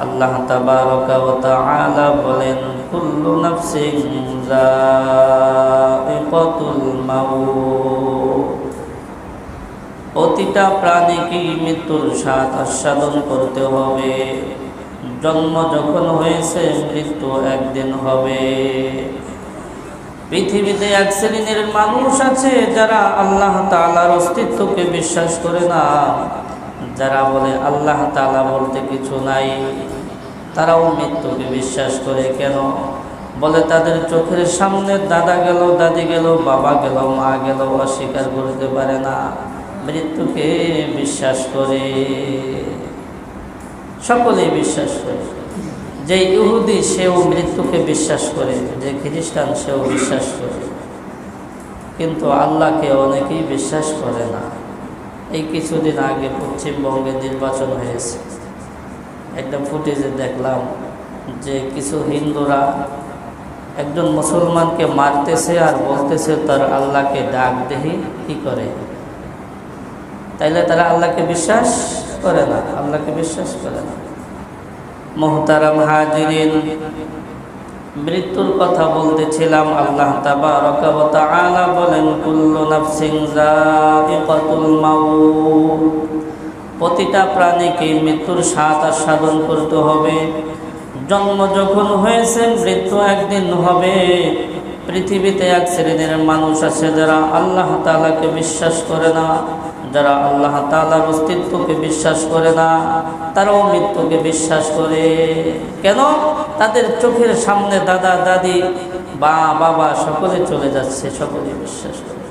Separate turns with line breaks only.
আল্লাহ তাবারকা ওয়া তাআলা বলেন, কুল্লু নাফসিন যায়িকাতুল মাউত, প্রতিটা প্রাণীকে মৃত্যুর স্বাদ আস্বাদন করতে হবে। জন্ম যখন হয়েছে মৃত্যু একদিন হবে। পৃথিবীতে এক শ্রেণীর মানুষ আছে যারা আল্লাহ তাআলার অস্তিত্বকে বিশ্বাস করে না, যারা বলে আল্লাহ তাআলা বলতে কিছু নাই, তারাও মৃত্যুকে বিশ্বাস করে। কেন? বলে তাদের চোখের সামনে দাদা গেল, দাদি গেল, বাবা গেল, মা গেল, অস্বীকার করতে পারে না, মৃত্যুকে বিশ্বাস করে। সকলেই বিশ্বাস করে। যে ইহুদি সেও মৃত্যুকে বিশ্বাস করে, যে খ্রিস্টান সেও বিশ্বাস করে, কিন্তু আল্লাহকে অনেকেই বিশ্বাস করে না। এই কিছুদিন আগে পশ্চিমবঙ্গে নির্বাচন হয়েছে, একটা ফুটেজে দেখলাম যে কিছু হিন্দুরা একজন মুসলমানকে মারতেছে আর বলতেছে তার আল্লাহকে ডাক দেহি কি করে। তাইলে তারা আল্লাহকে বিশ্বাস করে না, আল্লাহকে বিশ্বাস করে না। মুহতারাম হাজিরিন, মৃত্যুর কথা বলতেছিলাম। আল্লাহ তাবারকা ওয়া তাআলা বলেন, কুল্লু নাফসিন যায়িকাতুল মাউত, প্রতিটা প্রাণীকে মৃত্যুর স্বাদ আস্বাদন করতে হবে। জন্ম যখন হয়েছে মৃত্যু একদিন হবে। পৃথিবীতে এক শ্রেণীর মানুষ আছে যারা আল্লাহ তাআলাকে বিশ্বাস করে না, যারা আল্লাহ তাআলার অস্তিত্বকে বিশ্বাস করে না, তারাও মৃত্যুকে বিশ্বাস করে। কেন? তাদের চোখের সামনে দাদা দাদি বা বাবা সকলে চলে যাচ্ছে, সকলে বিশ্বাস করে।